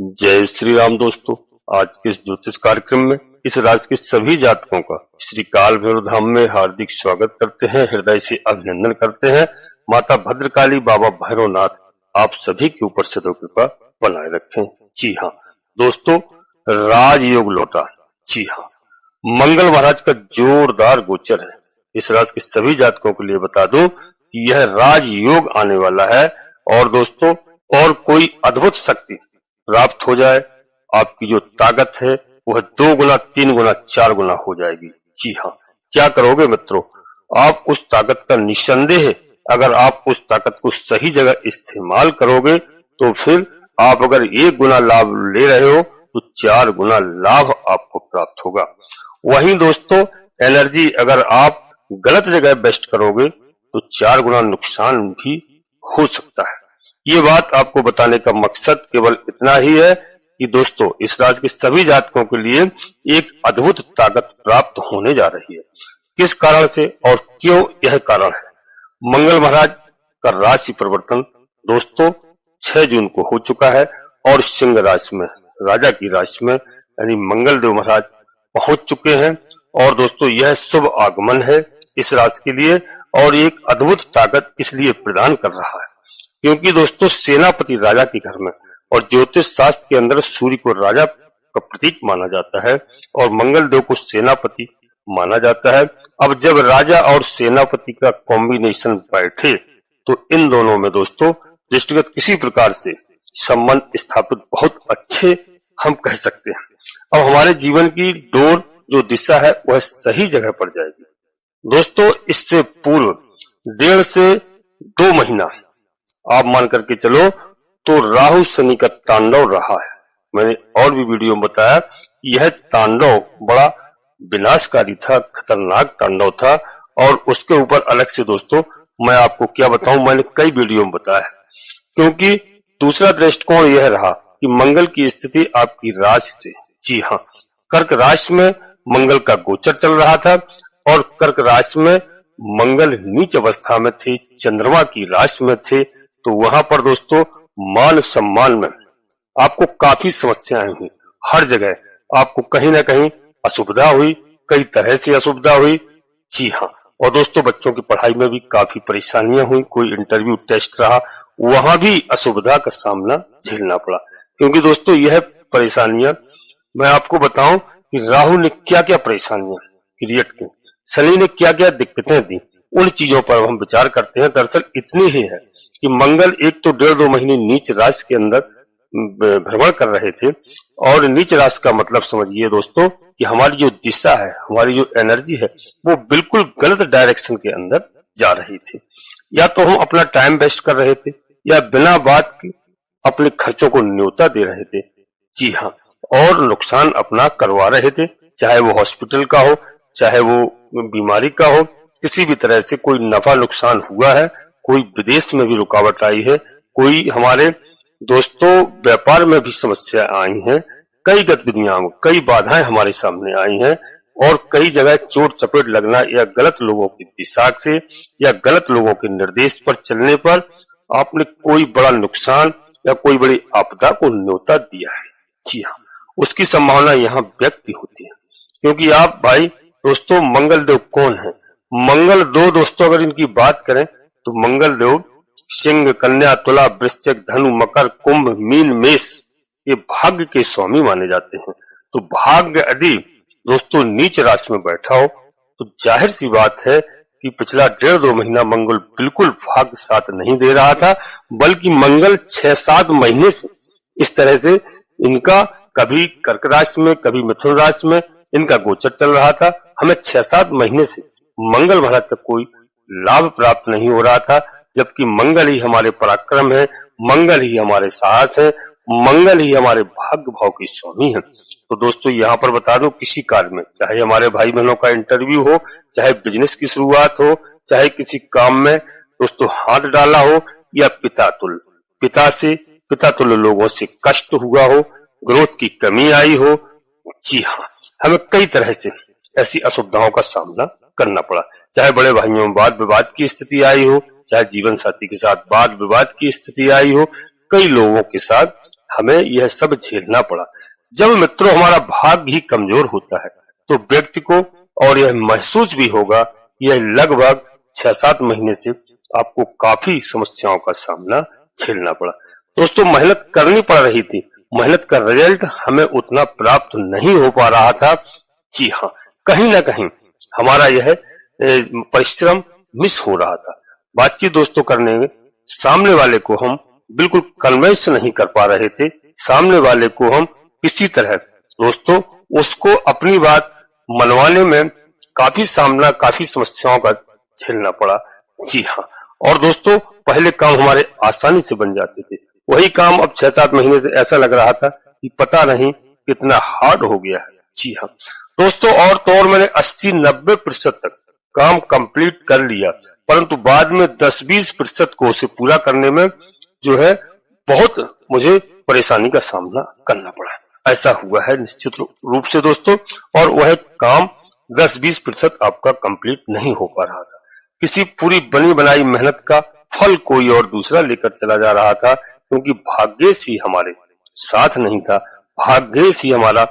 जय श्री राम दोस्तों। आज के इस ज्योतिष कार्यक्रम में इस राशि के सभी जातकों का श्री काल भैरव धाम में हार्दिक स्वागत करते हैं, हृदय से अभिनंदन करते हैं। माता भद्रकाली, बाबा भैरवनाथ आप सभी के ऊपर सदैव कृपा बनाए रखें। जी हाँ दोस्तों, राजयोग लौटा। जी हाँ, मंगल महाराज का जोरदार गोचर है। इस राशि के सभी जातकों के लिए बता दूं कि यह राजयोग आने वाला है और दोस्तों और कोई अद्भुत शक्ति प्राप्त हो जाए। आपकी जो ताकत है वह 2 गुना, 3 गुना, 4 गुना हो जाएगी। जी हाँ, क्या करोगे मित्रों, आप उस ताकत का निसंदेह, अगर आप उस ताकत को सही जगह इस्तेमाल करोगे तो फिर आप अगर 1 गुना लाभ ले रहे हो तो 4 गुना लाभ आपको प्राप्त होगा। वहीं दोस्तों एनर्जी अगर आप गलत जगह बेस्ट करोगे तो 4 गुना नुकसान भी हो सकता है। ये बात आपको बताने का मकसद केवल इतना ही है कि दोस्तों इस राशि के सभी जातकों के लिए एक अद्भुत ताकत प्राप्त होने जा रही है। किस कारण से और क्यों यह कारण है? मंगल महाराज का राशि परिवर्तन दोस्तों 6 जून को हो चुका है और सिंह राशि में, राजा की राशि में यानी मंगल देव महाराज पहुंच चुके हैं। और दोस्तों यह शुभ आगमन है इस राशि के लिए और एक अद्भुत ताकत इसलिए प्रदान कर रहा है क्योंकि दोस्तों सेनापति राजा के घर में, और ज्योतिष शास्त्र के अंदर सूर्य को राजा का प्रतीक माना जाता है और मंगल देव को सेनापति माना जाता है। अब जब राजा और सेनापति का कॉम्बिनेशन बैठे तो इन दोनों में दोस्तों दृष्टिगत किसी प्रकार से संबंध स्थापित बहुत अच्छे हम कह सकते हैं। अब हमारे जीवन की डोर जो दिशा है वह सही जगह पर जाएगी। दोस्तों इससे पूर्व 1.5 से 2 महीना आप मान करके चलो तो राहु शनि का तांडव रहा है। मैंने और भी वीडियो में बताया यह तांडव बड़ा विनाशकारी था, खतरनाक तांडव था और उसके ऊपर अलग से दोस्तों मैं आपको क्या बताऊं, मैंने कई वीडियो में बताया है। क्योंकि दूसरा दृष्टिकोण यह रहा कि मंगल की स्थिति आपकी राशि से, जी हाँ, कर्क राशि में मंगल का गोचर चल रहा था और कर्क राशि में मंगल नीच अवस्था में थे, चंद्रमा की राशि में थे, तो वहां पर दोस्तों मान सम्मान में आपको काफी समस्याएं हुई। हर जगह आपको कहीं ना कहीं असुविधा हुई, कई तरह से असुविधा हुई। जी हाँ, और दोस्तों बच्चों की पढ़ाई में भी काफी परेशानियां हुई। कोई इंटरव्यू टेस्ट रहा वहां भी असुविधा का सामना झेलना पड़ा। क्योंकि दोस्तों यह परेशानियां मैं आपको बताऊं कि राहु ने क्या क्या परेशानियां क्रिएट की, शनि ने क्या क्या दिक्कतें दी, उन चीजों पर हम विचार करते हैं। दरअसल इतनी ही है कि मंगल एक तो 1.5-2 महीने नीच राशि के अंदर भ्रमण कर रहे थे और नीच राशि का मतलब समझिए दोस्तों कि हमारी जो दिशा है, हमारी जो एनर्जी है वो बिल्कुल गलत डायरेक्शन के अंदर जा रही थी। या तो हम अपना टाइम वेस्ट कर रहे थे या बिना बात के अपने खर्चों को न्योता दे रहे थे। जी हाँ, और नुकसान अपना करवा रहे थे, चाहे वो हॉस्पिटल का हो, चाहे वो बीमारी का हो, किसी भी तरह से कोई नफा नुकसान हुआ है, कोई विदेश में भी रुकावट आई है, कोई हमारे दोस्तों व्यापार में भी समस्या आई है, कई गतिविधियां, कई बाधाएं हमारे सामने आई हैं और कई जगह चोट चपेट लगना या गलत लोगों की दिशा से या गलत लोगों के निर्देश पर चलने पर आपने कोई बड़ा नुकसान या कोई बड़ी आपदा को न्योता दिया है। जी हाँ, उसकी संभावना यहाँ व्यक्त होती है। क्योंकि आप भाई दोस्तों मंगल देव कौन है? मंगल दो दोस्तों अगर इनकी बात करें तो मंगल देव सिंह, कन्या, तुला, वृश्चिक, धनु, मकर, कुंभ, मीन, मेष ये भाग्य के स्वामी माने जाते हैं। तो भाग्य यदि दोस्तों नीच राशि में बैठा हो तो जाहिर सी बात है कि पिछला 1.5-2 महीना मंगल बिल्कुल भाग्य साथ नहीं दे रहा था, बल्कि मंगल 6-7 महीने से इस तरह से इनका कभी कर्क राशि में कभी मिथुन राशि में इनका गोचर चल रहा था। हमें 6-7 महीने से मंगल महाराज का कोई लाभ प्राप्त नहीं हो रहा था, जबकि मंगल ही हमारे पराक्रम है, मंगल ही हमारे साहस है, मंगल ही हमारे भाग्य भाव के स्वामी है। तो दोस्तों यहाँ पर बता दूं, किसी कार्य में, चाहे हमारे भाई बहनों का इंटरव्यू हो, चाहे बिजनेस की शुरुआत हो, चाहे किसी काम में दोस्तों हाथ डाला हो या पिता तुल्य लोगों से कष्ट हुआ हो, ग्रोथ की कमी आई हो, जी हाँ, हमें कई तरह से ऐसी असुविधाओं का सामना करना पड़ा। चाहे बड़े भाइयों में वाद विवाद की स्थिति आई हो, चाहे जीवन साथी के साथ वाद विवाद की स्थिति आई हो, कई लोगों के साथ हमें यह सब झेलना पड़ा। जब मित्रों हमारा भाग्य ही कमजोर होता है तो व्यक्ति को, और यह महसूस भी होगा, यह लगभग 6-7 महीने से आपको काफी समस्याओं का सामना झेलना पड़ा। दोस्तों मेहनत करनी पड़ रही थी, मेहनत का रिजल्ट हमें उतना प्राप्त नहीं हो पा रहा था। जी हाँ, कहीं ना कहीं हमारा यह परिश्रम मिस हो रहा था। बातचीत दोस्तों करने में सामने वाले को हम बिल्कुल कन्विंस नहीं कर पा रहे थे। सामने वाले को हम किसी तरह दोस्तों उसको अपनी बात मनवाने में काफी समस्याओं का झेलना पड़ा। जी हाँ, और दोस्तों पहले काम हमारे आसानी से बन जाते थे, वही काम अब 6-7 महीने से ऐसा लग रहा था कि पता नहीं कितना हार्ड हो गया है। जी हाँ दोस्तों, और तो और मैंने 80-90% तक काम कंप्लीट कर लिया, परंतु बाद में 10-20% को उसे पूरा करने में जो है बहुत मुझे परेशानी का सामना करना पड़ा। ऐसा हुआ है निश्चित रूप से दोस्तों, और वह काम 10-20% आपका कंप्लीट नहीं हो पा रहा था। किसी पूरी बनी बनाई मेहनत का फल कोई और दूसरा लेकर चला जा रहा था, क्योंकि भाग्यश ही हमारे साथ नहीं था। भाग्यश ही हमारा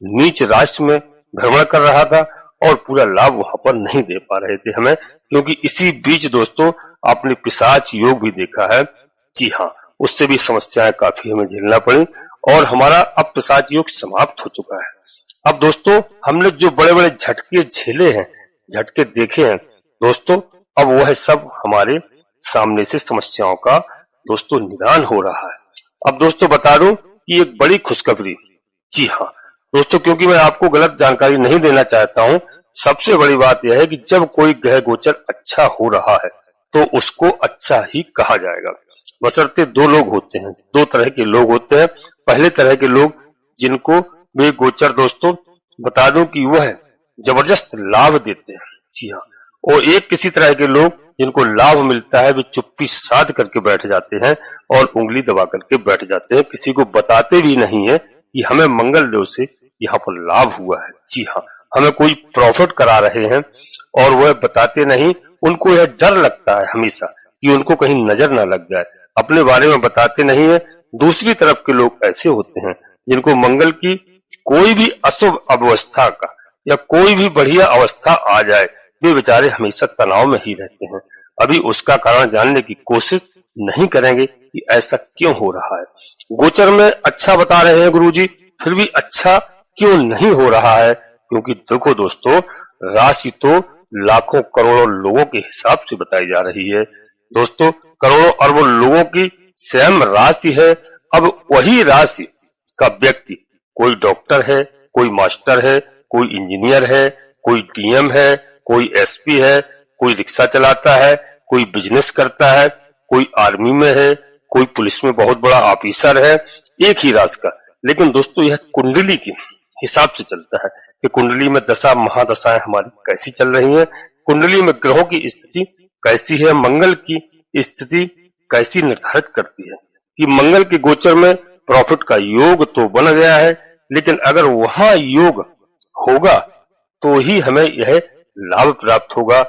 नीच राशि में भ्रमण कर रहा था और पूरा लाभ वहां पर नहीं दे पा रहे थे हमें, क्योंकि इसी बीच दोस्तों आपने पिशाच योग भी देखा है। जी हाँ, उससे भी समस्याएं काफी हमें झेलना पड़ी और हमारा अब पिशाच योग समाप्त हो चुका है। अब दोस्तों हमने जो बड़े बड़े झटके झेले हैं, झटके देखे हैं दोस्तों, अब वह सब हमारे सामने से समस्याओं का दोस्तों निदान हो रहा है। अब दोस्तों बता दूं कि एक बड़ी खुशखबरी, जी हाँ दोस्तों, क्योंकि मैं आपको गलत जानकारी नहीं देना चाहता हूं। सबसे बड़ी बात यह है कि जब कोई ग्रह गोचर अच्छा हो रहा है तो उसको अच्छा ही कहा जाएगा। बशर्ते दो लोग होते हैं, दो तरह के लोग होते हैं। पहले तरह के लोग जिनको वे गोचर दोस्तों बता दूं कि वह जबरदस्त लाभ देते हैं। जी हाँ, और एक किसी तरह के लोग जिनको लाभ मिलता है वे चुप्पी साध करके बैठ जाते हैं और उंगली दबा करके बैठ जाते हैं, किसी को बताते भी नहीं है कि हमें मंगल देव से यहाँ पर लाभ हुआ है। जी हाँ, हमें कोई प्रॉफिट करा रहे हैं और वह बताते नहीं। उनको यह डर लगता है हमेशा कि उनको कहीं नजर ना लग जाए, अपने बारे में बताते नहीं है। दूसरी तरफ के लोग ऐसे होते हैं जिनको मंगल की कोई भी अशुभ अवस्था का या कोई भी बढ़िया अवस्था आ जाए, वे बेचारे हमेशा तनाव में ही रहते हैं। अभी उसका कारण जानने की कोशिश नहीं करेंगे कि ऐसा क्यों हो रहा है। गोचर में अच्छा बता रहे हैं गुरुजी, फिर भी अच्छा क्यों नहीं हो रहा है? क्योंकि देखो दोस्तों, राशि तो लाखों करोड़ों लोगों के हिसाब से बताई जा रही है दोस्तों, करोड़ों अरबों लोगों की सेम राशि है। अब वही राशि का व्यक्ति, कोई डॉक्टर है, कोई मास्टर है, कोई इंजीनियर है, कोई डीएम है, कोई एसपी है, कोई रिक्शा चलाता है, कोई बिजनेस करता है, कोई आर्मी में है, कोई पुलिस में बहुत बड़ा ऑफिसर है, एक ही राशि का। लेकिन दोस्तों यह कुंडली के हिसाब से चलता है कि कुंडली में दशा महादशाएं हमारी कैसी चल रही हैं, कुंडली में ग्रहों की स्थिति कैसी है, मंगल की स्थिति कैसी निर्धारित करती है कि मंगल के गोचर में प्रॉफिट का योग तो बन गया है, लेकिन अगर वहां योग होगा तो ही हमें यह लाभ प्राप्त होगा।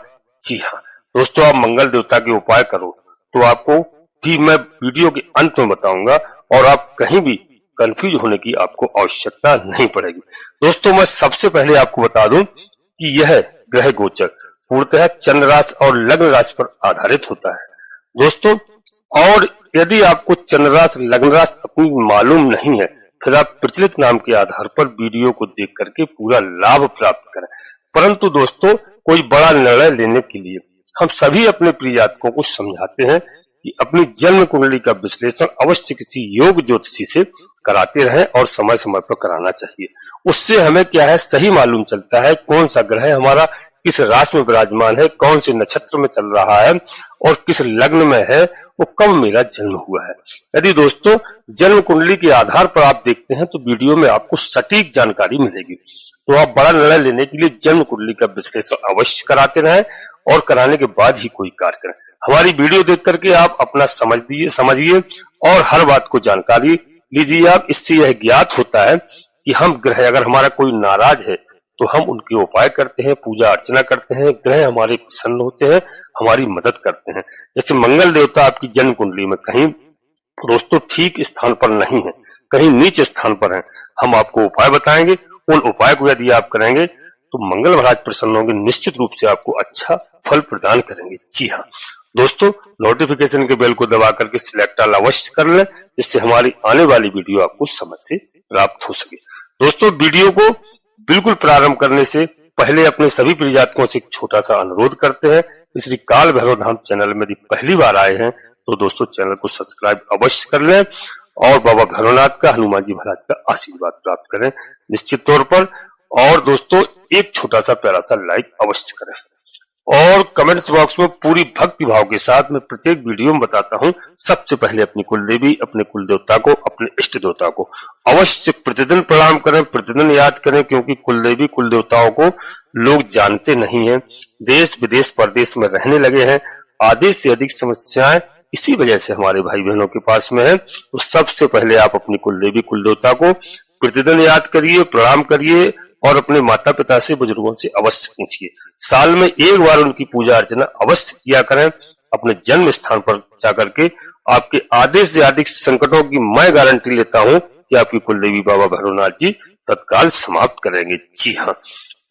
जी हाँ दोस्तों, आप मंगल देवता के उपाय करो तो आपको भी मैं वीडियो के अंत में बताऊंगा और आप कहीं भी कंफ्यूज होने की आपको आवश्यकता नहीं पड़ेगी। दोस्तों मैं सबसे पहले आपको बता दूं कि यह ग्रह गोचर पूर्णतः चंद्र राशि और लग्न राशि पर आधारित होता है दोस्तों, और यदि आपको चंद्र राशि लग्न राशि अपनी मालूम नहीं है, फिर आप प्रचलित नाम के आधार पर वीडियो को देख करके पूरा लाभ प्राप्त करें। परंतु दोस्तों कोई बड़ा निर्णय लेने के लिए हम सभी अपने प्रिय जातकों को समझाते हैं कि अपनी जन्म कुंडली का विश्लेषण अवश्य किसी योग ज्योतिषी से कराते रहें और समय समय पर कराना चाहिए। उससे हमें क्या है सही मालूम चलता है कौन सा ग्रह हमारा किस राशि में विराजमान है, कौन से नक्षत्र में चल रहा है और किस लग्न में है, वो कब मेरा जन्म हुआ है। यदि दोस्तों जन्म कुंडली के आधार पर आप देखते हैं तो वीडियो में आपको सटीक जानकारी मिलेगी। तो आप बड़ा निर्णय लेने के लिए जन्म कुंडली का विश्लेषण अवश्य कराते रहें और कराने के बाद ही कोई कार्य करें। हमारी वीडियो देख करके आप अपना समझिए और हर बात को जानकारी लीजिए आप। इससे यह ज्ञात होता है कि हम ग्रह अगर हमारा कोई नाराज है तो हम उनके उपाय करते हैं, पूजा अर्चना करते हैं, ग्रह हमारे प्रसन्न होते हैं, हमारी मदद करते हैं। जैसे मंगल देवता आपकी जन्म कुंडली में कहीं दोस्तों ठीक स्थान पर नहीं है, कहीं नीच स्थान पर है। हम आपको उपाय बताएंगे, उन उपाय को यदि आप करेंगे तो मंगल महाराज प्रसन्न होंगे, निश्चित रूप से आपको अच्छा फल प्रदान करेंगे। जी हाँ दोस्तों, नोटिफिकेशन के बेल को दबा करके सिलेक्ट ऑल अवश्य कर लें, जिससे हमारी आने वाली वीडियो आपको समय से प्राप्त हो सके। दोस्तों, वीडियो को बिल्कुल प्रारंभ करने से पहले अपने सभी प्रिय जातकों से एक छोटा सा अनुरोध करते हैं। श्री काल भैरव धाम चैनल में यदि पहली बार आए हैं तो दोस्तों चैनल को सब्सक्राइब अवश्य कर लें और बाबा भैरवनाथ का, हनुमान जी महाराज का आशीर्वाद प्राप्त करें निश्चित तौर पर। और दोस्तों एक छोटा सा प्यारा सा लाइक अवश्य करें और कमेंट्स बॉक्स में पूरी भक्ति भाव के साथ मैं प्रत्येक वीडियो में बताता हूं, सबसे पहले अपनी कुलदेवी, अपने कुल देवता को, अपने इष्ट देवता को अवश्य प्रतिदिन प्रणाम करें, प्रतिदिन याद करें, क्योंकि कुलदेवी कुल देवताओं को लोग जानते नहीं हैं। देश विदेश परदेश में रहने लगे हैं, आधे से अधिक समस्याएं इसी वजह से हमारे भाई बहनों के पास में है। तो सबसे पहले आप अपनी कुलदेवी कुल देवता को प्रतिदिन याद करिए, प्रणाम करिए और अपने माता पिता से, बुजुर्गों से अवश्य पूछिए। साल में एक बार उनकी पूजा अर्चना अवश्य किया करें। अपने जन्म स्थान पर जाकर के आपके आधे से अधिक संकटों की मैं गारंटी लेता हूं कि आपकी कुलदेवी बाबा भैरवनाथ जी तत्काल समाप्त करेंगे। जी हाँ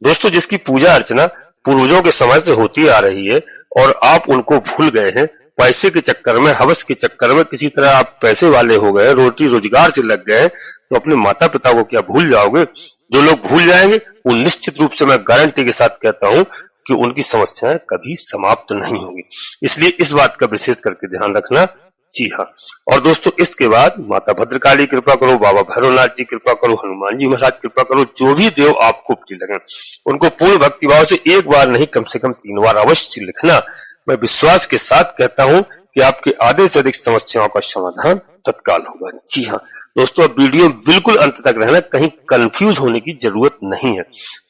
दोस्तों, जिसकी पूजा अर्चना पूर्वजों के समय से होती आ रही है और आप उनको भूल गए हैं, पैसे के चक्कर में, हवस के चक्कर में किसी तरह आप पैसे वाले हो गए, रोटी रोजगार से लग गए, तो अपने माता पिता को क्या भूल जाओगे? जो लोग भूल जाएंगे वो निश्चित रूप से मैं गारंटी के साथ कहता हूं कि उनकी समस्याएं कभी समाप्त नहीं होगी। इसलिए इस बात का विशेष करके ध्यान रखना। जी हाँ, और दोस्तों इसके बाद माता भद्रकाली कृपा करो, बाबा भैरवनाथ जी कृपा करो, हनुमान जी महाराज कृपा करो, जो भी देव आपको प्रिय लगे उनको पूर्ण भक्तिभाव से एक बार नहीं कम से कम 3 बार अवश्य लिखना। मैं विश्वास के साथ कहता हूं कि आपके आधे से अधिक समस्याओं का समाधान तत्काल होगा। जी हाँ दोस्तों, अब वीडियो बिल्कुल अंत तक रहना, कहीं कंफ्यूज होने की जरूरत नहीं है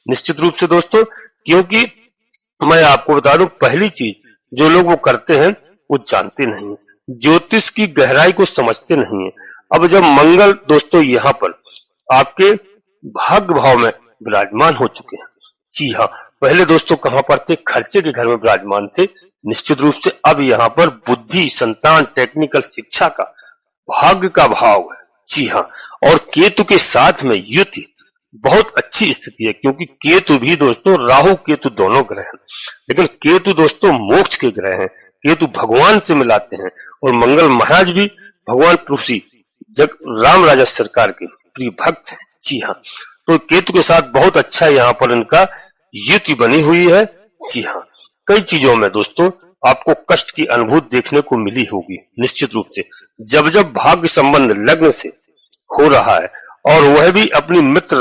निश्चित रूप से दोस्तों, क्योंकि मैं आपको बता दूं, पहली चीज जो लोग वो करते हैं वो जानते नहीं है, ज्योतिष की गहराई को समझते नहीं है। अब जब मंगल दोस्तों यहाँ पर आपके भाग्य भाव में विराजमान हो चुके हैं, जी हाँ, पहले दोस्तों कहां पर थे? खर्चे के घर में विराजमान थे निश्चित रूप से। अब यहाँ पर बुद्धि, संतान, टेक्निकल शिक्षा का, भाग्य का भाव है। जी हाँ, और केतु के साथ में युति, बहुत अच्छी स्थिति है, क्योंकि केतु भी दोस्तों, राहु केतु दोनों ग्रह हैं, लेकिन केतु दोस्तों मोक्ष के ग्रह हैं, केतु भगवान से मिलाते हैं और मंगल महाराज भी भगवान ऋषि राम राजा सरकार के प्रिय भक्त हैं। जी हाँ, तो केतु के साथ बहुत अच्छा यहाँ पर इनका युति बनी हुई है। जी हाँ, कई चीजों में दोस्तों आपको कष्ट की अनुभूति देखने को मिली होगी निश्चित रूप से, जब जब भाग्य संबंध लग्न से हो रहा है और वह भी अपनी मित्र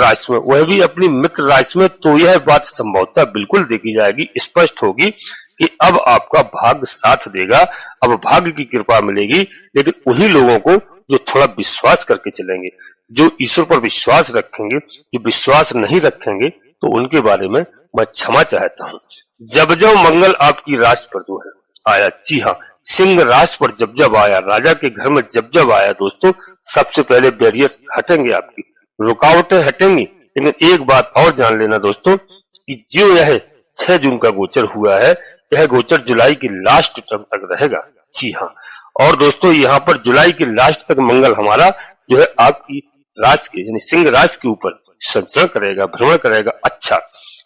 राशि में, तो यह बात संभवतः बिल्कुल देखी जाएगी, स्पष्ट होगी कि अब आपका भाग्य साथ देगा, अब भाग्य की कृपा मिलेगी। लेकिन उन्हीं लोगों को जो थोड़ा विश्वास करके चलेंगे, जो ईश्वर पर विश्वास रखेंगे, जो विश्वास नहीं रखेंगे तो उनके बारे में मैं क्षमा चाहता हूं। जब जब मंगल आपकी राशि पर जो है आया, जी हाँ, सिंह राशि पर जब जब आया, राजा के घर में जब जब आया दोस्तों, सबसे पहले बैरियर हटेंगे, आपकी रुकावटें हटेंगी। लेकिन एक बात और जान लेना दोस्तों कि जो यह 6 जून का गोचर हुआ है, यह गोचर जुलाई की लास्ट टर्म तक रहेगा। जी हाँ, और दोस्तों यहाँ पर जुलाई के लास्ट तक मंगल हमारा जो है आपकी राशि के, यानी सिंह राशि के ऊपर संचरण करेगा, भ्रमण करेगा। अच्छा,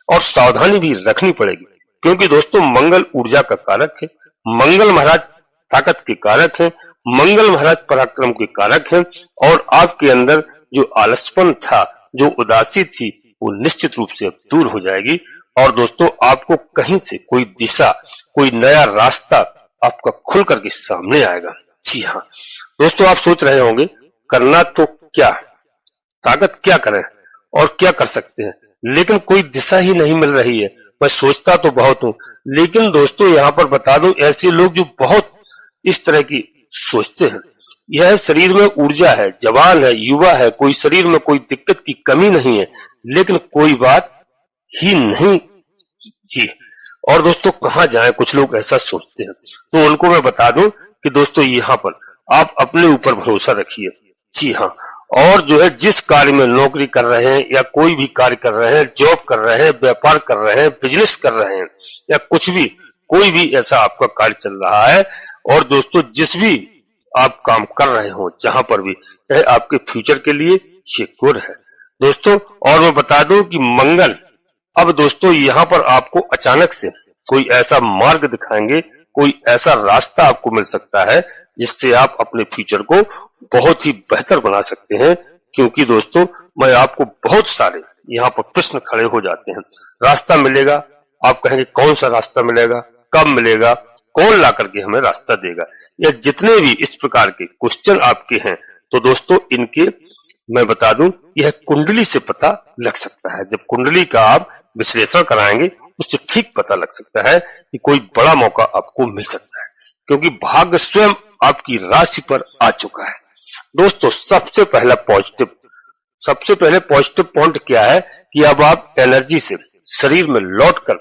और सावधानी भी रखनी पड़ेगी, क्योंकि दोस्तों मंगल ऊर्जा का कारक है, मंगल महाराज ताकत के कारक है, मंगल महाराज पराक्रम के कारक है, और आपके अंदर जो आलसपन था, जो उदासी थी, वो निश्चित रूप से अब दूर हो जाएगी। और दोस्तों आपको कहीं से कोई दिशा, कोई नया रास्ता आपका खुल करके सामने आएगा। जी हाँ दोस्तों, आप सोच रहे होंगे करना तो क्या है, ताकत क्या करें और क्या कर सकते हैं, लेकिन कोई दिशा ही नहीं मिल रही है। मैं सोचता तो बहुत हूं, लेकिन दोस्तों यहाँ पर बता दूं, ऐसे लोग जो बहुत इस तरह की सोचते हैं, यह शरीर में ऊर्जा है, जवान है, युवा है, कोई शरीर में कोई दिक्कत की कमी नहीं है, लेकिन कोई बात ही नहीं। जी, और दोस्तों कहां जाएं, कुछ लोग ऐसा सोचते हैं, तो उनको मैं बता दूं कि दोस्तों यहाँ पर आप अपने ऊपर भरोसा रखिए। जी हाँ, और जो है जिस कार्य में नौकरी कर रहे हैं या कोई भी कार्य कर रहे हैं, जॉब कर रहे हैं, व्यापार कर रहे हैं, बिजनेस कर रहे हैं, या कुछ भी, कोई भी ऐसा आपका कार्य चल रहा है, और दोस्तों जिस भी आप काम कर रहे हो जहां पर भी, यह आपके फ्यूचर के लिए सिक्योर है दोस्तों। और मैं बता दूं कि मंगल अब दोस्तों यहाँ पर आपको अचानक से कोई ऐसा मार्ग दिखाएंगे, कोई ऐसा रास्ता आपको मिल सकता है जिससे आप अपने फ्यूचर को बहुत ही बेहतर बना सकते हैं। क्योंकि दोस्तों मैं आपको बहुत सारे यहाँ पर प्रश्न खड़े हो जाते हैं, रास्ता मिलेगा, आप कहेंगे कौन सा रास्ता मिलेगा, कब मिलेगा, कौन ला करके हमें रास्ता देगा, या जितने भी इस प्रकार के क्वेश्चन आपके हैं, तो दोस्तों इनके मैं बता दूं यह कुंडली से पता लग सकता है। जब कुंडली का आप विश्लेषण कराएंगे उससे ठीक पता लग सकता है कि कोई बड़ा मौका आपको मिल सकता है, क्योंकि भाग्य स्वयं आपकी राशि पर आ चुका है दोस्तों। सबसे पहले पॉजिटिव पॉइंट क्या है कि अब आप एनर्जी से शरीर में लौटकर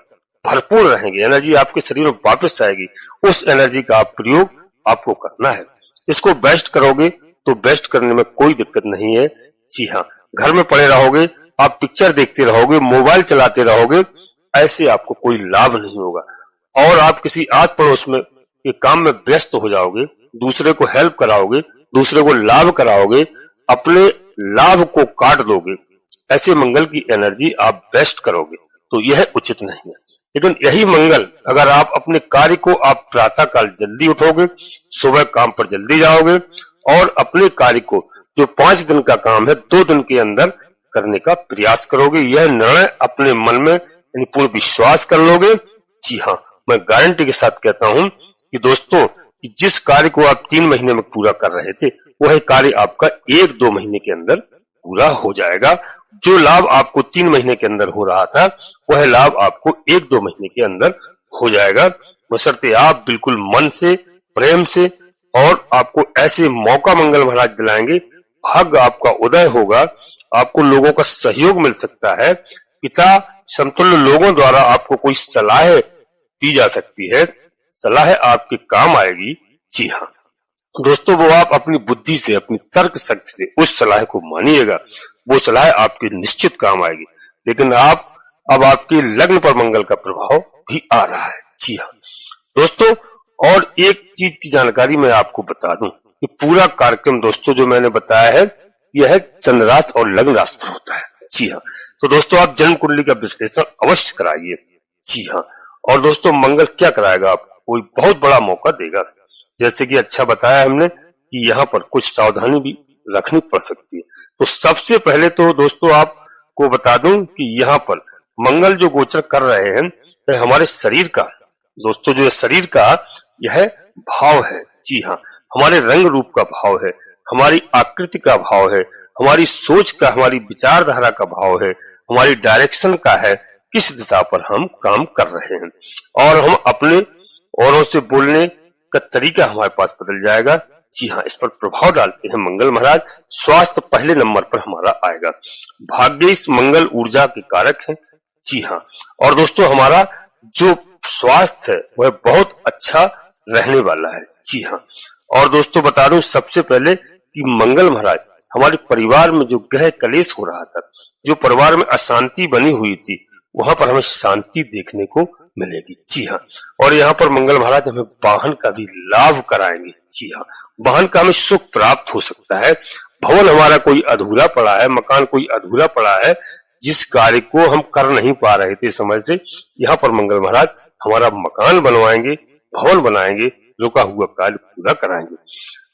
भरपूर रहेंगे, एनर्जी आपके शरीर में वापस आएगी। उस एनर्जी का आप प्रयोग आपको करना है, इसको बेस्ट करोगे तो बेस्ट करने में कोई दिक्कत नहीं है। जी हाँ, घर में पड़े रहोगे, आप पिक्चर देखते रहोगे, मोबाइल चलाते रहोगे, ऐसे आपको कोई लाभ नहीं होगा। और आप किसी आस पड़ोस में के काम में व्यस्त हो जाओगे, दूसरे को हेल्प कराओगे, दूसरे को लाभ कराओगे, अपने लाभ को काट दोगे, ऐसे मंगल की एनर्जी आप बेस्ट करोगे, तो यह उचित नहीं है। लेकिन यही मंगल अगर आप अपने कार्य को आप प्रातः काल जल्दी उठोगे, सुबह काम पर जल्दी जाओगे और अपने कार्य को जो 5 दिन का काम है 2 दिन के अंदर करने का प्रयास करोगे, यह निर्णय अपने मन में यानी पूर्ण विश्वास कर लोगे। जी हाँ, मैं गारंटी के साथ कहता हूं कि दोस्तों कि जिस कार्य को आप 3 महीने में पूरा कर रहे थे वह कार्य आपका 1-2 महीने के अंदर पूरा हो जाएगा। जो लाभ आपको 3 महीने के अंदर हो रहा था वह लाभ आपको 1-2 महीने के अंदर हो जाएगा, बशर्ते आप बिल्कुल मन से, प्रेम से, और आपको ऐसे मौका मंगल महाराज दिलाएंगे, भाग्य आपका उदय होगा, आपको लोगों का सहयोग मिल सकता है, पिता समतुल्य लोगों द्वारा आपको कोई सलाह दी जा सकती है, सलाह आपके काम आएगी। जी हाँ दोस्तों, वो आप अपनी बुद्धि से, अपनी तर्क शक्ति से उस सलाह को मानिएगा, वो सलाह आपके निश्चित काम आएगी। लेकिन अब आपके लग्न पर मंगल का प्रभाव भी आ रहा है। जी हाँ दोस्तों, और एक चीज की जानकारी मैं आपको बता दूं कि पूरा कार्यक्रम दोस्तों जो मैंने बताया है यह चंद्र राशि और लग्न राशि पर होता है। जी हाँ, तो दोस्तों आप जन्म कुंडली का विश्लेषण अवश्य कराइए। जी हाँ, और दोस्तों मंगल क्या कराएगा, आपको कोई बहुत बड़ा मौका देगा। जैसे कि अच्छा बताया हमने कि यहाँ पर कुछ सावधानी भी रखनी पड़ सकती है। तो सबसे पहले तो दोस्तों आपको बता दूं कि यहाँ पर मंगल जो गोचर कर रहे हैं वह हमारे शरीर का, दोस्तों जो शरीर का यह भाव है। जी हाँ, हमारे रंग रूप का भाव है, हमारी आकृति का भाव है, हमारी सोच का, हमारी विचारधारा का भाव है, हमारी डायरेक्शन का है, किस दिशा पर हम काम कर रहे हैं। और हम अपने औरों से बोलने का तरीका हमारे पास बदल जाएगा। जी हाँ, इस पर प्रभाव डालते हैं मंगल महाराज। स्वास्थ्य पहले नंबर पर हमारा आएगा, भाग्य इस मंगल ऊर्जा के कारक है। जी हाँ, और दोस्तों हमारा जो स्वास्थ्य है वह बहुत अच्छा रहने वाला है। जी हाँ, और दोस्तों बता दूं सबसे पहले कि मंगल महाराज हमारे परिवार में जो ग्रह कलेश हो रहा था, जो परिवार में अशांति बनी हुई थी, वहां पर हमें शांति देखने को मिलेगी। जी हाँ, और यहाँ पर मंगल महाराज हमें वाहन का भी लाभ कराएंगे। जी हाँ, वाहन का हमें सुख प्राप्त हो सकता है। भवन हमारा कोई अधूरा पड़ा है, मकान कोई अधूरा पड़ा है, जिस कार्य को हम कर नहीं पा रहे थे समय से, यहाँ पर मंगल महाराज हमारा मकान बनवाएंगे, भवन बनाएंगे, रुका हुआ कार्य पूरा कराएंगे।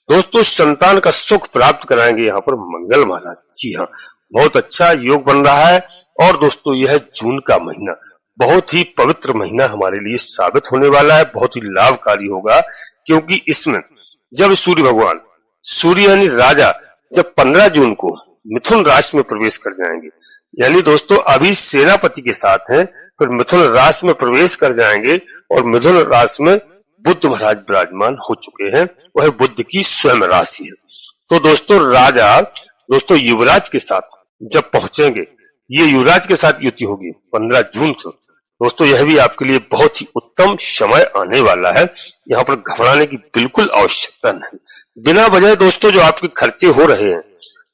दोस्तों संतान का सुख प्राप्त कराएंगे यहाँ पर मंगल महाराज। जी हाँ, बहुत अच्छा योग बन रहा है। और दोस्तों यह जून का महीना बहुत ही पवित्र महीना हमारे लिए साबित होने वाला है, बहुत ही लाभकारी होगा, क्योंकि इसमें जब सूर्य भगवान, सूर्य यानी राजा, जब 15 जून को मिथुन राशि में प्रवेश कर जाएंगे, यानी दोस्तों अभी सेनापति के साथ हैं, फिर मिथुन राशि में प्रवेश कर जाएंगे और मिथुन राशि में बुध महाराज विराजमान हो चुके हैं, वह बुध की स्वयं राशि है। तो दोस्तों राजा दोस्तों युवराज के साथ जब पहुंचेंगे, ये युवराज के साथ युति होगी 15 जून से। दोस्तों यह भी आपके लिए बहुत ही उत्तम समय आने वाला है, यहाँ पर घबराने की बिल्कुल आवश्यकता नहीं। बिना वजह दोस्तों जो आपके खर्चे हो रहे हैं,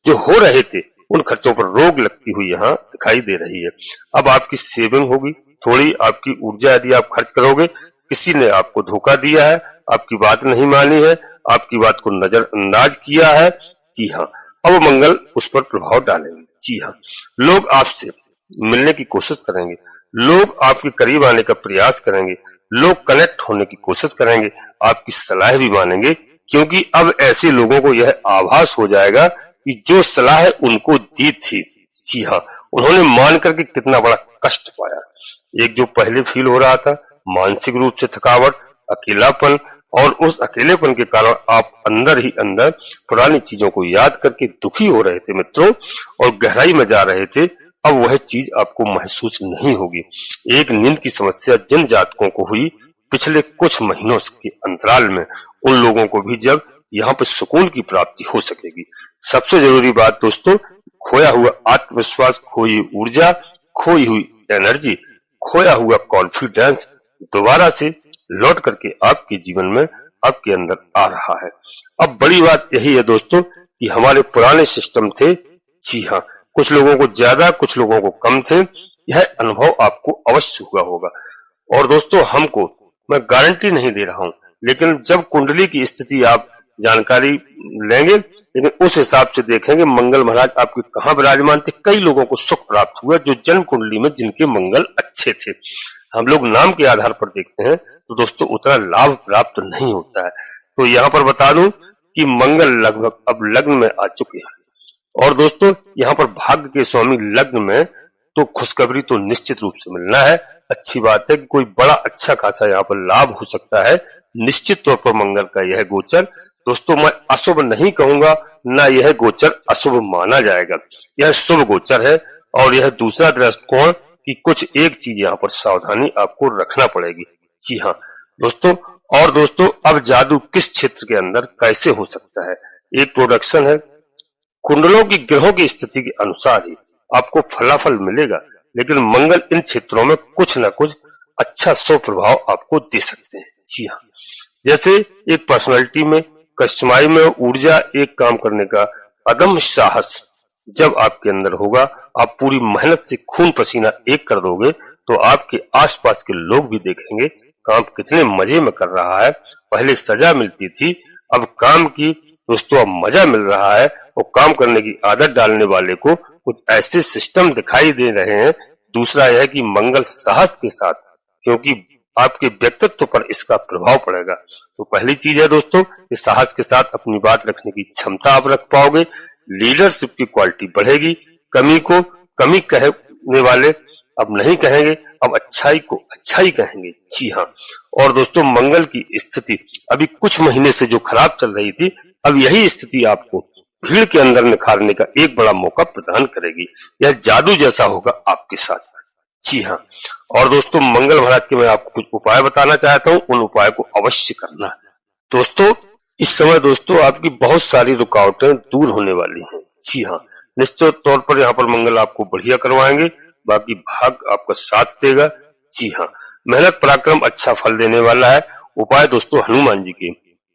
जो हो रहे थे, उन खर्चों पर रोक लगती हुई यहाँ दिखाई दे रही है। अब आपकी सेविंग होगी, थोड़ी आपकी ऊर्जा यदि आप खर्च करोगे, किसी ने आपको धोखा दिया है, आपकी बात नहीं मानी है, आपकी बात को नजरअंदाज किया है। जी हाँ, अब मंगल उस पर प्रभाव डालेंगे। जी हाँ, लोग आपसे मिलने की कोशिश करेंगे, लोग आपके करीब आने का प्रयास करेंगे, लोग कनेक्ट होने की कोशिश करेंगे, आपकी सलाह भी मानेंगे, क्योंकि अब ऐसे लोगों को यह आभास हो जाएगा कि जो सलाह उनको दी थी, जी हाँ, उन्होंने मान करके कितना बड़ा कष्ट पाया। एक जो पहले फील हो रहा था मानसिक रूप से थकावट, अकेलापन, और उस अकेलेपन के कारण आप अंदर ही अंदर पुरानी चीजों को याद करके दुखी हो रहे थे मित्रों, और गहराई में जा रहे थे, अब वह चीज आपको महसूस नहीं होगी। एक नींद की समस्या जिन जातकों को हुई पिछले कुछ महीनों के अंतराल में, उन लोगों को भी जब यहाँ पर सुकून की प्राप्ति हो सकेगी। सबसे जरूरी बात दोस्तों, खोया हुआ आत्मविश्वास, खोई ऊर्जा, खोई हुई एनर्जी, खोया हुआ कॉन्फिडेंस दोबारा से लौट करके आपके जीवन में आपके अंदर आ रहा है। अब बड़ी बात यही है दोस्तों कि हमारे पुराने सिस्टम थे, जी हाँ, कुछ लोगों को ज्यादा, कुछ लोगों को कम थे। यह अनुभव आपको अवश्य हुआ होगा। और दोस्तों, हमको, मैं गारंटी नहीं दे रहा हूं, लेकिन जब कुंडली की स्थिति आप जानकारी लेंगे, लेकिन उस हिसाब से देखेंगे मंगल महाराज आपके कहाँ विराजमान थे। कई लोगों को सुख प्राप्त हुआ जो जन्म कुंडली में जिनके मंगल अच्छे थे। हम लोग नाम के आधार पर देखते हैं तो दोस्तों उतना लाभ प्राप्त नहीं होता है। तो यहाँ पर बता दूं कि मंगल लगभग अब लग्न में आ चुके हैं, और दोस्तों यहाँ पर भाग्य के स्वामी लग्न में, तो खुशखबरी तो निश्चित रूप से मिलना है। अच्छी बात है कि कोई बड़ा अच्छा खासा यहाँ पर लाभ हो सकता है। निश्चित तौर पर मंगल का यह गोचर दोस्तों, मैं अशुभ नहीं कहूंगा, ना यह गोचर अशुभ माना जाएगा, यह शुभ गोचर है। और यह दूसरा दृष्टिकोण कि कुछ एक चीज यहाँ पर सावधानी आपको रखना पड़ेगी। जी हाँ दोस्तों, और दोस्तों अब जादू किस क्षेत्र के अंदर कैसे हो सकता है, एक प्रोडक्शन है। कुंडलों की ग्रहों की स्थिति के अनुसार ही आपको फलाफल मिलेगा, लेकिन मंगल इन क्षेत्रों में कुछ न कुछ अच्छा शुभ प्रभाव आपको दे सकते हैं। जी हाँ, जैसे एक पर्सनालिटी में, कस्टमाई में ऊर्जा, एक काम करने का अदम्य साहस जब आपके अंदर होगा, आप पूरी मेहनत से खून पसीना एक कर दोगे, तो आपके आसपास के लोग भी देखेंगे काम कितने मजे में कर रहा है। पहले सजा मिलती थी, अब काम की दोस्तों अब मजा मिल रहा है, और काम करने की आदत डालने वाले को कुछ ऐसे सिस्टम दिखाई दे रहे हैं। दूसरा यह है कि मंगल साहस के साथ, क्योंकि आपके व्यक्तित्व पर इसका प्रभाव पड़ेगा। तो पहली चीज है दोस्तों कि साहस के साथ अपनी बात रखने की क्षमता आप रख पाओगे, लीडरशिप की क्वालिटी बढ़ेगी, कमी को कमी कहने वाले अब नहीं कहेंगे, अब अच्छाई को अच्छाई कहेंगे। जी हाँ, और दोस्तों मंगल की स्थिति अभी कुछ महीने से जो खराब चल रही थी, अब यही स्थिति आपको भीड़ के अंदर निखारने का एक बड़ा मौका प्रदान करेगी। यह जादू जैसा होगा आपके साथ। जी हाँ, और दोस्तों मंगल महाराज के मैं आपको कुछ उपाय बताना चाहता हूँ, उन उपाय को अवश्य करना है। दोस्तों इस समय दोस्तों आपकी बहुत सारी रुकावटें दूर होने वाली हैं। जी हाँ, निश्चित तौर पर यहाँ पर मंगल आपको बढ़िया करवाएंगे, बाकी भाग आपका साथ देगा। जी हाँ, मेहनत पराक्रम अच्छा फल देने वाला है। उपाय दोस्तों, हनुमान जी के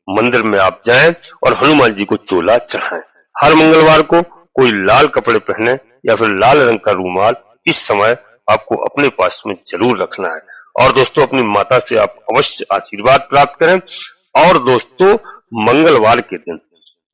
मंदिर में आप जाएं और हनुमान जी को चोला चढ़ाएं। हर मंगलवार को कोई लाल कपड़े पहने या फिर लाल रंग का रूमाल इस समय आपको अपने पास में जरूर रखना है। और दोस्तों अपनी माता से आप अवश्य आशीर्वाद प्राप्त करें। और दोस्तों मंगलवार के दिन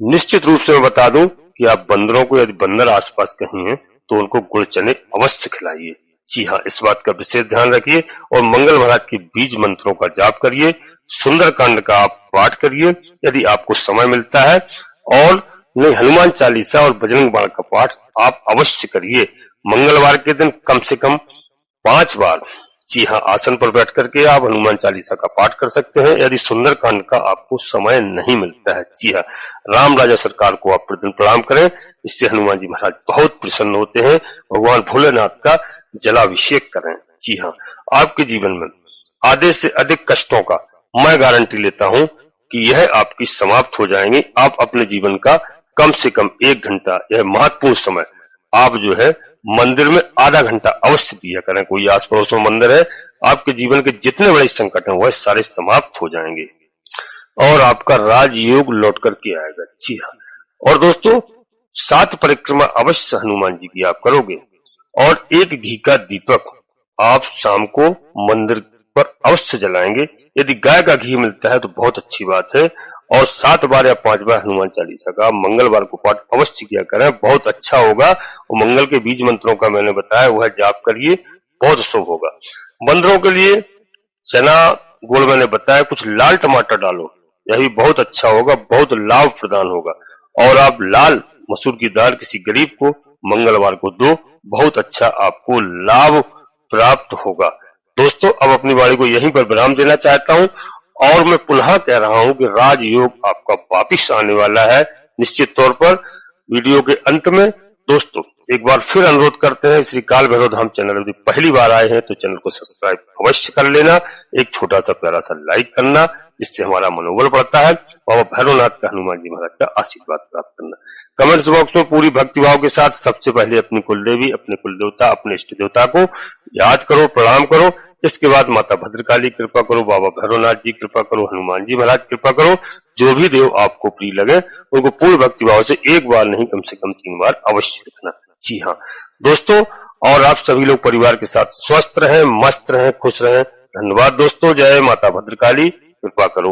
निश्चित रूप से मैं बता दूं कि आप बंदरों को, यदि बंदर आसपास कहीं हैं, तो उनको गुड़ चने अवश्य खिलाइए। जी हाँ, इस बात का विशेष ध्यान रखिए। और मंगल महाराज के बीज मंत्रों का जाप करिए, सुंदरकांड का आप पाठ करिए यदि आपको समय मिलता है, और नहीं हनुमान चालीसा और बजरंग बाण का पाठ आप अवश्य करिए। मंगलवार के दिन कम से कम 5 बार, जी हाँ, आसन पर बैठ करके आप हनुमान चालीसा का पाठ कर सकते हैं यदि सुंदरकांड का आपको समय नहीं मिलता है। जी हाँ, राम राजा सरकार को आप प्रतिदिन प्रणाम करें, इससे हनुमान जी महाराज बहुत प्रसन्न होते हैं। भगवान भोलेनाथ का जलाभिषेक करें। जी हाँ, आपके जीवन में आधे से अधिक कष्टों का मैं गारंटी लेता हूं कि यह आपकी समाप्त हो जाएंगे। आप अपने जीवन का कम से कम 1 घंटा, यह महत्वपूर्ण समय, आप जो है मंदिर में आधा घंटा अवश्य दिया करें। कोई आस पड़ोस में मंदिर है, आपके जीवन के जितने बड़े संकट हैं वह सारे समाप्त हो जाएंगे और आपका राजयोग लौट करके आएगा। जी हाँ, और दोस्तों 7 परिक्रमा अवश्य हनुमान जी की आप करोगे, और 1 घी का दीपक आप शाम को मंदिर पर अवश्य जलाएंगे। यदि गाय का घी मिलता है तो बहुत अच्छी बात है। और 7 बार या 5 बार हनुमान चालीसा का मंगलवार को पाठ अवश्य किया करें, बहुत अच्छा होगा। और मंगल के बीज मंत्रों का मैंने बताया वह जाप करिए, बहुत शुभ होगा। बंदरों के लिए चना गुड़ मैंने बताया, कुछ लाल टमाटर डालो, यह भी बहुत अच्छा होगा, बहुत लाभ प्रदान होगा। और आप लाल मसूर की दाल किसी गरीब को मंगलवार को दो, बहुत अच्छा आपको लाभ प्राप्त होगा। दोस्तों, अब अपनी वाणी को यहीं पर विराम देना चाहता हूं और मैं पुनः कह रहा हूं कि राजयोग आपका वापिस आने वाला है निश्चित तौर पर। वीडियो के अंत में दोस्तों एक बार फिर अनुरोध करते हैं, श्री काल भैरव धाम चैनल यदि पहली बार आए हैं तो चैनल को सब्सक्राइब अवश्य कर लेना, एक छोटा सा प्यारा सा लाइक करना, जिससे हमारा मनोबल बढ़ता है। बाबा भैरवनाथ का, हनुमान जी महाराज का आशीर्वाद प्राप्त करना। कमेंट्स बॉक्स में पूरी भक्तिभाव के साथ सबसे पहले अपनी कुलदेवी, अपने कुल देवता, अपने इष्ट देवता को याद करो, प्रणाम करो। इसके बाद माता भद्रकाली कृपा करो, बाबा भैरवनाथ जी कृपा करो, हनुमान जी महाराज कृपा करो। जो भी देव आपको प्रिय लगे उनको पूर्ण भक्तिभाव से एक बार नहीं कम से कम 3 बार अवश्य लिखना। जी हाँ दोस्तों, और आप सभी लोग परिवार के साथ स्वस्थ रहें, मस्त रहें, खुश रहें। धन्यवाद दोस्तों। जय माता भद्रकाली, कृपा करो।